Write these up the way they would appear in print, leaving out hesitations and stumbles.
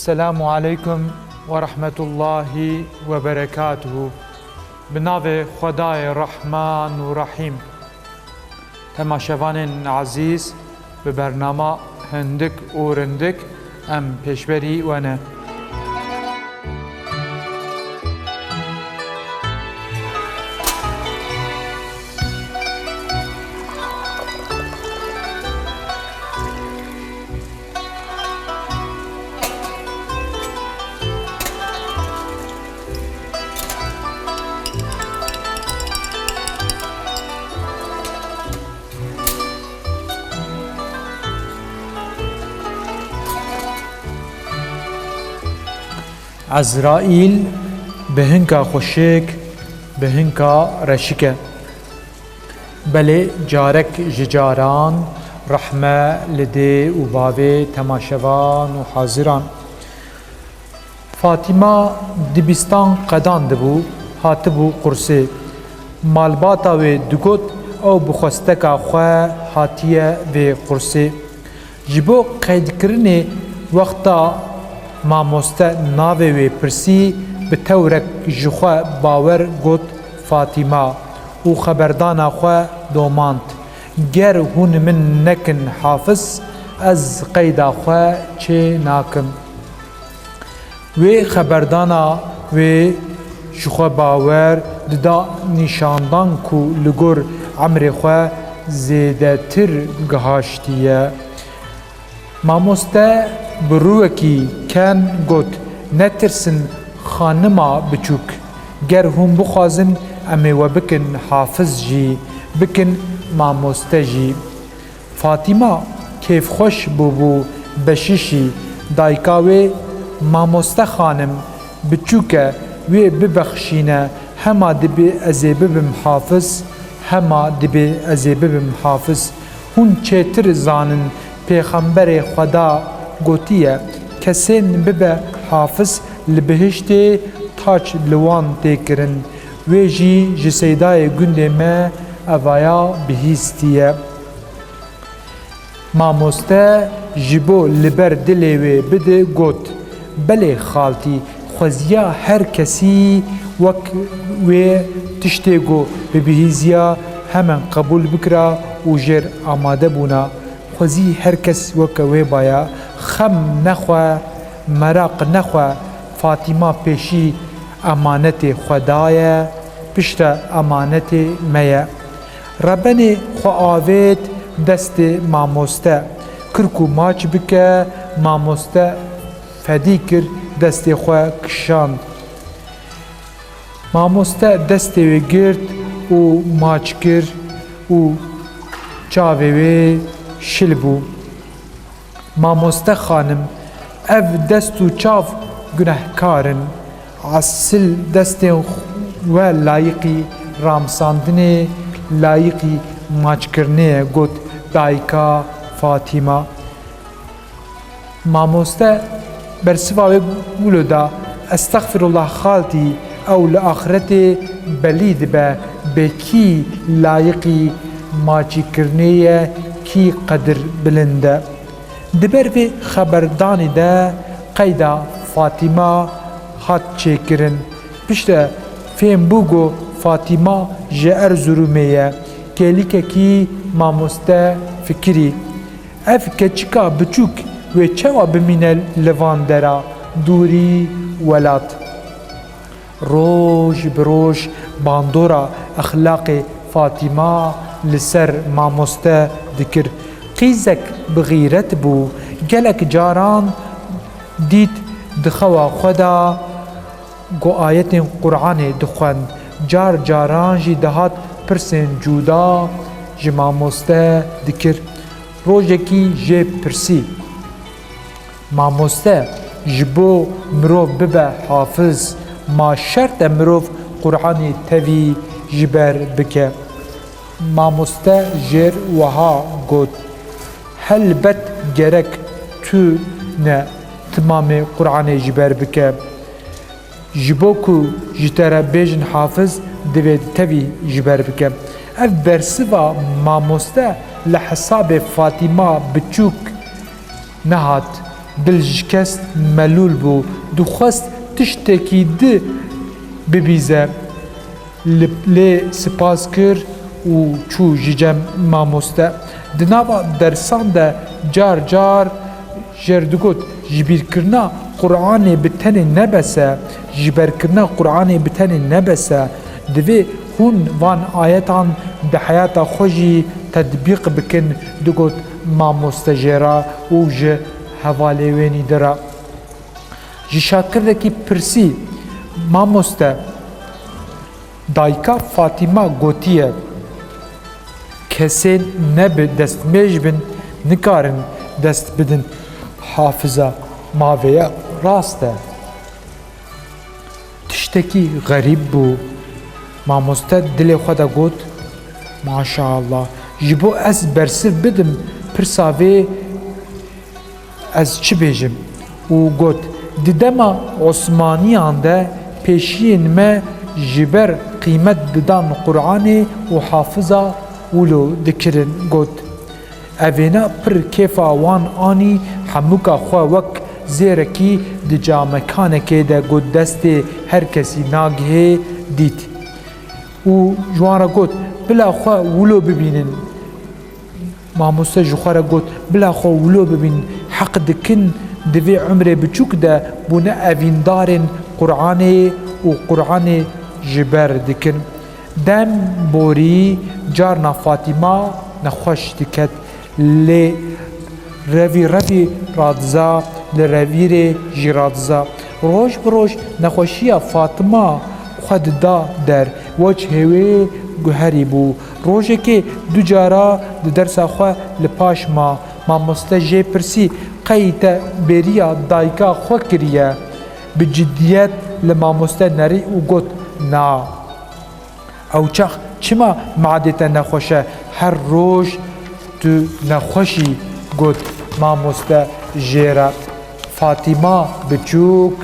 السلام عليكم ورحمة الله وبركاته. بناو خدای رحمان و رحیم. تماشاوان عزیز به برنامه هندک و رندک ام پیشبری ونه. عزرائیل به هنگا خوشک به هنگا رشکه بله جارک ججاران رحمه لده و باوه تماشوان و حاضران. فاطمه دبستان قدان دبو هاتبو قرصه مالباتا و دگوت او بخوستکا خواه هاتیه و قرصه جبو قید کرنه وقتا مامۆستا ناوێ وێ پرسی bi tewrek ji xwe bawer got Fatîma û xeberdana xwe domand. Ger hûn min nekin hafiz, ez qeyda xwe çê nakim. Wê xeberdana wê ji xwe bawer dida nîşandan ku li gor emrê xwe zêdetir gihaştiye. Mamoste bi rûwekî ken got netirsin xanima biçûk. Ger hûn bixwazin em ê we bikin hafiz jî bikin mamoste jî. Fatîma kêfxweş bûbû beşîşî dayika wê mamoste xanim biçûk e wê bibexşîne hema dibe ez ê bibim hafiz hema dibe ez ê bibim hafiz. Hûn çêtir zanin Pêxemberê Xweda gotiye kesên bibe hafiz li bihiştê taç li wan tê kirin. Wê jî ji seydayê gundê me evaya bihîstiye. Mamoste ji bo li ber dilê wê bide got belê xaltî xweziya her kesî wek wê tiştê got bibihîziya hemen qebûl bikira û jêr amade bûna. Xwezî her kes weke wê baya xem nexwe meraq nexwe Fatîma pêşî emanetê Xweda ye pişta emanetê me ye. Rebenê xwe avêt destê mamoste kir ku maç bike mamoste fedî kir destê xwe kişand. Mamoste destê wê girt û maç kir û çavê wê şil bû. Mamoste xanim ev dest û çav gunehkar in. Asil destên we layıqî ramsandinê layıqî maçkirinê ye got dayika Fatîma. Mamoste bersiva wê wilo da estexfirullah xaltî ew li axiretê belî dibe bêkî layıqî maçîkirinê ye kî qedir bilind e. Di ber vê xeberdanî de qeyda Fatîma hat çêkirin. Piştre fêm bû got Fatîma ji Erzurumê ye kêlîkekî mamoste fikirî. Ev keçika biçûk wê çawa bimîne li van dera dûrî welat. Roj bi roj bandora exlaqê Fatîma li ser mamoste dikir. Qîzek bi xîret bû gelek caran dît di xewa xwe da got ayetên Qur'anê dixwend. Car caran jî dihat pirsên cuda ji mamoste dikir. Rojekî jê pirsî mamoste ji bo mirov bibe hafiz ma şert e mirov Qur'anê tevî ji ber bike. Mamoste jêr wiha got helbet gerek tu ne timamê Qur'anê ji ber bike. Ji bo ku ji te re bêjin hafiz divê tevî ji ber bike. Ev bersiva mamoste li hesabê Fatîma biçûk nehat دل ji kes melûl bû dixwest tiştekî di bibîze lê spas kir û çû ji cem mamoste di nava dersan de car car jer digot ji bîrkirina Qur'anê bi tenê nebese ji berkirina Qur'anê bi tenê nebese divê hûn van ayetan di heyata xwe jî tedbîq bikin digot mamoste jêra û ji hevalê wênî de re ji şagirdekî pirsî mamoste dayika Fatîma gotiye kesên ne bi destmêj bin nikarin dest bidin hafıza maveye rast e tiştekî gerîb bû mamoste dilê xwe de got maşallah ji bo ez bersiv bidim pirsa vê ez çi bêjim û got di dema Osmaniyan de pêşiyên me ji ber qîmet didan Qur'anê û hafıza wilo dikirin got evêne pir kêfa wan anî hemûka xwe wek zêrekî di camekanekê de got destê her kesî nagihê dît û ji wan re got bila xwe wilo bibînin mamoste ji xwe re got bila xwe wilo bibînin heq dikin di vê umrê biçûk de bûne evîndarên Qur'anê û Qur'anê ji ber dikin dem borî carna Fatîma nexweş diket lê revî radiza li revîrê jî radiza roj bi roj nexweşiya Fatîma xwe dida der weçhê wê guherî bû rojekê du cara di dersa xwe li paş mamoste jê pirsî qey te bêriya dayika xwe kiriye bi ciddiyet li mamoste nerî û got na ew çax çima madê te nexweş e her roj tu nexweşî got mamoste jêre Fatîma biçûk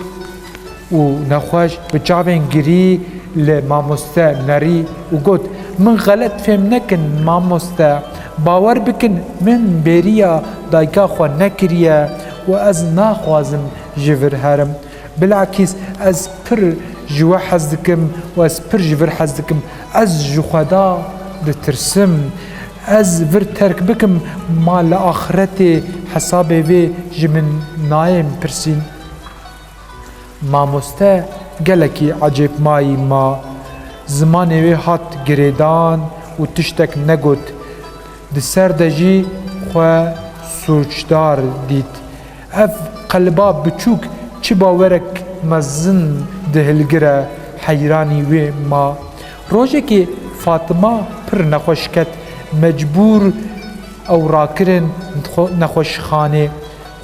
û nexweş bi çavên girî li mamoste nerî û got min xelet fêm nekin mamoste bawer bikin min bêriya dayika xwe nekiriye û ez naxwazim ji vir herim bilakîs ez pir ji we hez dikim û ez pir ji vir hez dikim ez ji xweda ditirsim ez vir terk bikim ma li axiretê hesabê vê ji min nayên pirsîn mamoste gelekî ecêb mayî ma zimanê wê hat girêdan û tiştek negot di ser de jî xwe sûçdar dît ev qelba biçûk çi bawerek mezin di hilgire heyranî wê ma rojekê Fatîma pir nexweş ket mecbûr ew rakirin nexweşxanê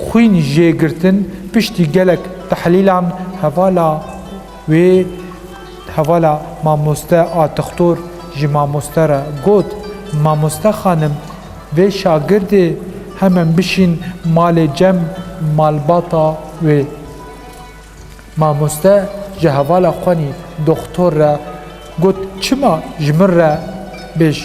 xwîn jê girtin piştî gelek tehlîlan hevala mamoste a textor ji mamoste re got mamoste xanim vê şagirdê hemen bişîn malê cem malbata wê mamoste ji hevala xwenî doktor re got çima ji min re bêj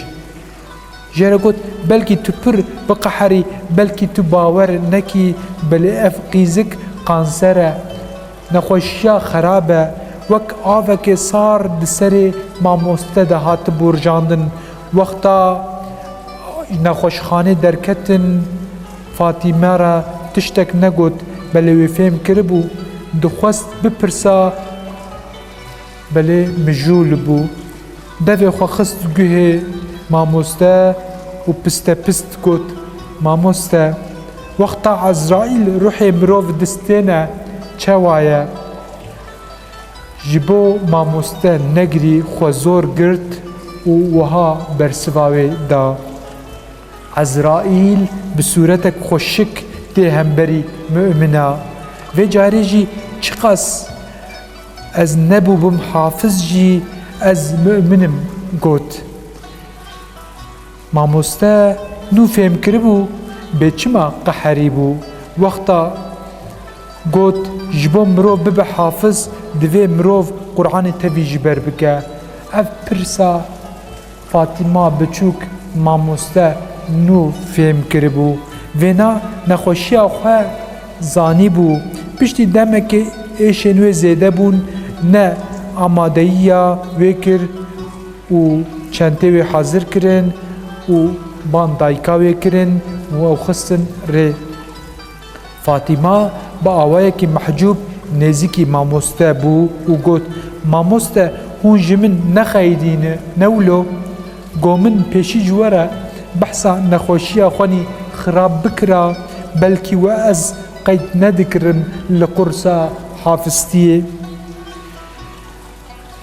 jê re got belkî tu pir biqeherî belkî tu bawer nekî belê ev qîzik kanser e nexweşiya xerab e wek avekê sar di serê mamoste de hati borjandin wexta nexweşxanê derketin Fatîme re tiştek negot belê wê fêm kiribû dixwest bipirsa belê mijûl bû devê xwe xist guhê mamoste û piste pist got mamoste wexta Ezraîl ruhê mirov distêne çawa ye ji bo mamoste negirî xwe zor girt û wiha bersiva wê da Ezraîl bi sûretek xweşik tê hemberî mümina vê carê jî çi qas ez nebûbim hafiz jî ez müminim got mamoste nû fêm kiribû bê çima qeherî bû wexta got ji bo mirov bibe hafiz divê mirov Qur'anê tevî ji ber bike ev pirsa Fatîma biçûk mamoste nû fêm kiribû vêna nexweşiya xwe زانی بو پشتی دمک ایشن و زیده بون نه آمادهی وکر و چنته و حاضر کرن و باندایکا وکرن و خستن ری فاطمه با آوائه که محجوب نزیکی ماموسته بو و گوت ماموسته هون جمن نخیدینه نولو گومن پیشی جواره بحثا نخوشی خوانی خراب بکرا بلکی و از قید ندکرم لقرصا حافظتیه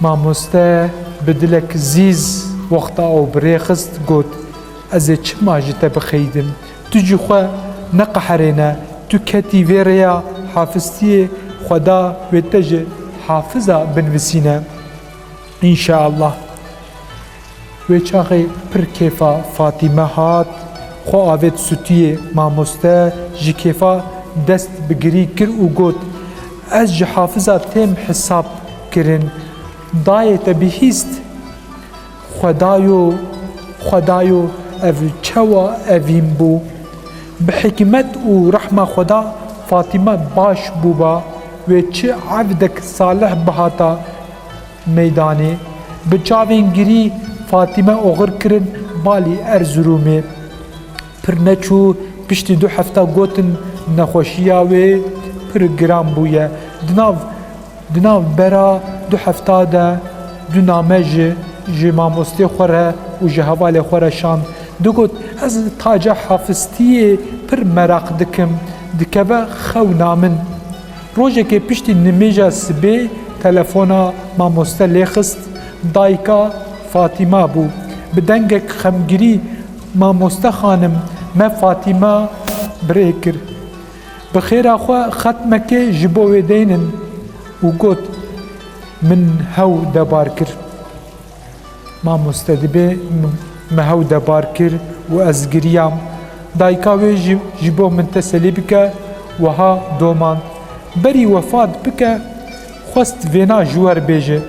ماموسته بدلک زیز وقتا او بریخست گوت از چما جتا بخیدم تو جی خواه نقحرینه تو کتی ویریا حافظتیه خدا و تج حافظه بنویسینه انشاءالله و چاقی پر کیفا فاطمه هات خو آوید سوتیه ماموسته جی کیفا دست بگری کر و گوت از جی حافظه تیم حساب کرن دایت بهیست خدایو او چوا اویم بو بحکمت و رحمه خدا فاطمه باش بوبا و چه عبدک صالح بهاتا میدانه بچاوین گری فاطمه اوغر کرن بالی ارزرومه پر نچو پشتی 2 هفته گوتن نخوشیه و پر گرام بویه دناو برا 2 هفته ده دو نامه جه ماموسته خوره و جه حوال خوره شان دو گوت از تاجه حافظتیه پر مراق دکم دکوه خو نامن روژه که پشتی نمیجه سبه تلفونا ماموسته لیخست دایکا فاطمه بو بدنگک خمگیری ماموسته خانم ما فاطمه بریکر بخیر آخوا ختمکه جبوه دینن و گوت من هو دبار کر ماموسته دبه مهو دبار کر و از گریم دایکاوی جبو من تسلی بکه و ها دومان بری وفات بکه خواست وینا جوار بیجه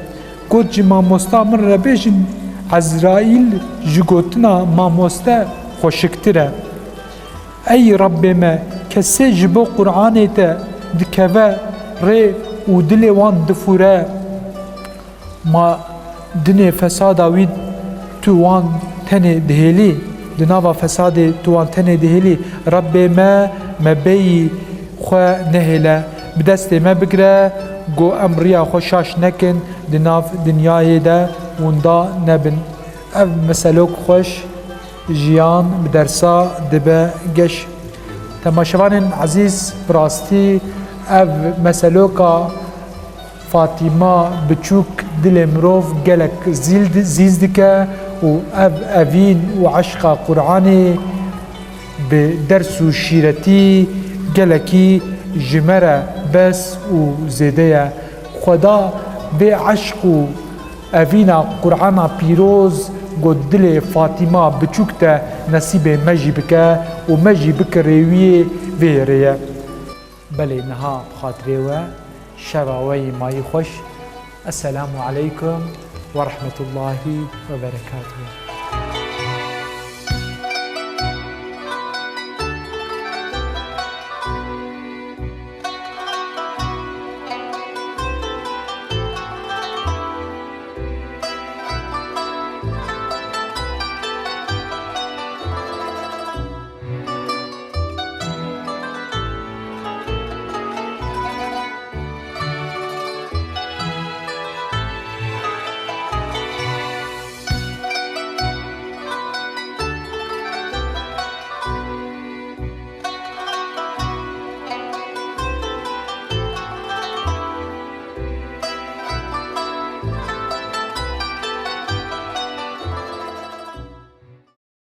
گوت جی ماموستا من را بیجن عزرائیل جگوتنا ماموستا خوشکتره ای رب ما کسی جبو قرآنی تا دکوه ری و دل وان دفوره ما دنی فسادا وید تو وان تنه دهیلی دناوا فساد تو وان تنه دهیلی رب ما مبی خواه نهیله بدست ما بگره گو امریا خوشاش نکن دناف دنیای ده وندا نبن او مسلوک خوش جیان بدرسا دبه گش تماشوان عزیز براستی او مسلوکا فاطمه بچوک دل مروف گلک زیز دکه و اوین و عشق قرآنی به درس و شیرتی گلکی جمره بس و زیده خدا به عشق و اوین قرآن پیروز گود دل فاطمه بچوک تا نصیب مجی بکه و مجی بکریوی ویریه بله نها بخاطره و شباوی مای خوش السلام عليكم ورحمة الله وبركاته